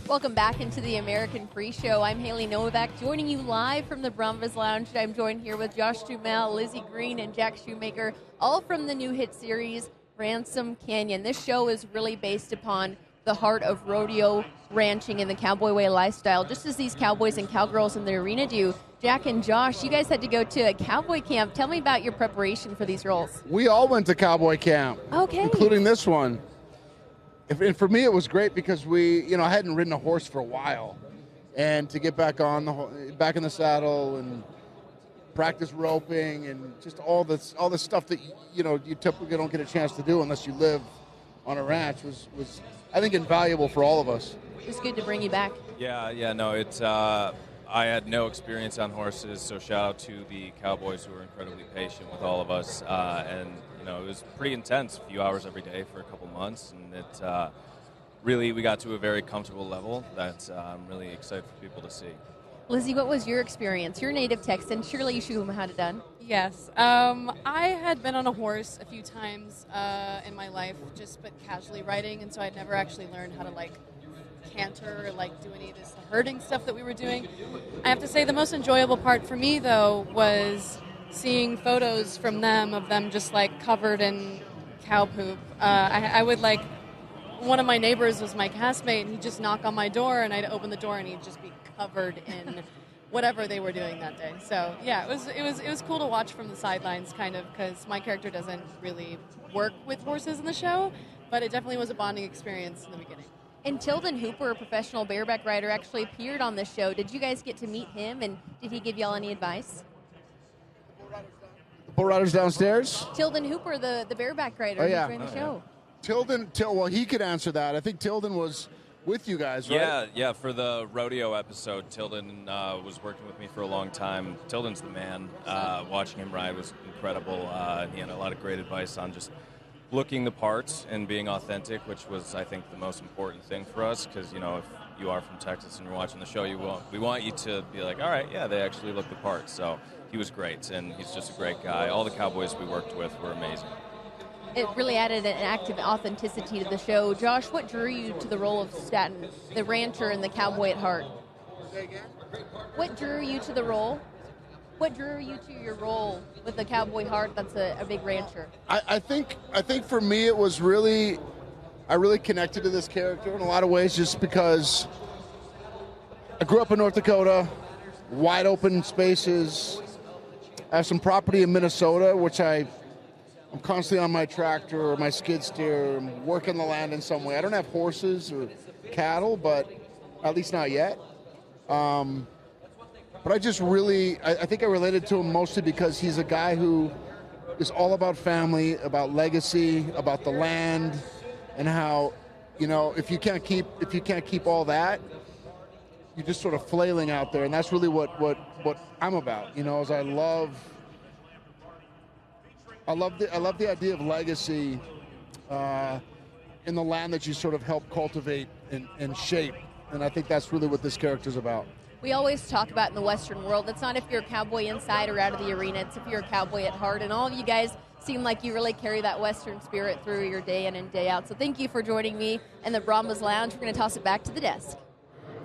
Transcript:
Welcome back into the American Pre-Show. I'm Haley Novak, joining you live from the Brumbaugh Lounge. I'm joined here with Josh Duhamel, Lizzie Green, and Jack Shoemaker, all from the new hit series, Ransom Canyon. This show is really based upon the heart of rodeo ranching and the cowboy way lifestyle, just as these cowboys and cowgirls in the arena do. Jack and Josh, you guys had to go to a cowboy camp. Tell me about your preparation for these roles. We all went to cowboy camp, including this one. And for me, it was great because I hadn't ridden a horse for a while, and to get back in the saddle and practice roping and just all this stuff that you typically don't get a chance to do unless you live on a ranch was I think invaluable for all of us. It's good to bring you back. It's I had no experience on horses, so shout out to the cowboys who were incredibly patient with all of us, and it was pretty intense, a few hours every day for a couple months, and it really, we got to a very comfortable level that I'm really excited for people to see. Lizzie, what was your experience? You're a native Texan. Surely you should have had it done. Yes. I had been on a horse a few times in my life, but casually riding, and so I'd never actually learned how to canter or do any of this herding stuff that we were doing. I have to say the most enjoyable part for me, though, was seeing photos from them of them just covered in cow poop. I would one of my neighbors was my castmate, and he'd just knock on my door, and I'd open the door, and he'd just be covered in whatever they were doing that day. So yeah, it was cool to watch from the sidelines, kind of, because my character doesn't really work with horses in the show, but it definitely was a bonding experience in the beginning. And Tilden Hooper, a professional bareback rider, actually appeared on this show. Did you guys get to meet him, and did he give y'all any advice? The bull riders downstairs? Tilden Hooper, the bareback rider, who joined the show. Well, he could answer that. I think Tilden was with you guys, right? Yeah, for the rodeo episode, Tilden was working with me for a long time. Tilden's the man. Watching him ride was incredible. He had a lot of great advice on just looking the part and being authentic, which was, I think, the most important thing for us, because, if you are from Texas and you're watching the show, we want you to be like, all right, yeah, they actually look the part. So he was great, and he's just a great guy. All the cowboys we worked with were amazing. It really added an active authenticity to the show. Josh, what drew you to the role of Staten, the rancher and the cowboy at heart? Say again? What drew you to the role? What drew you to your role with the cowboy heart that's a big rancher? I think for me it was I really connected to this character in a lot of ways, just because I grew up in North Dakota, wide open spaces. I have some property in Minnesota, which I'm constantly on my tractor or my skid steer, and working the land in some way. I don't have horses or cattle, but at least not yet. But I just I think I related to him mostly because he's a guy who is all about family, about legacy, about the land, and how, if you can't keep all that, you're just sort of flailing out there. And that's really what I'm about, is I love the idea of legacy in the land that you sort of help cultivate and shape. And I think that's really what this character's about. We always talk about in the Western world, it's not if you're a cowboy inside or out of the arena, it's if you're a cowboy at heart. And all of you guys seem like you really carry that Western spirit through your day in and day out. So thank you for joining me in the Brumbaugh Lounge. We're going to toss it back to the desk.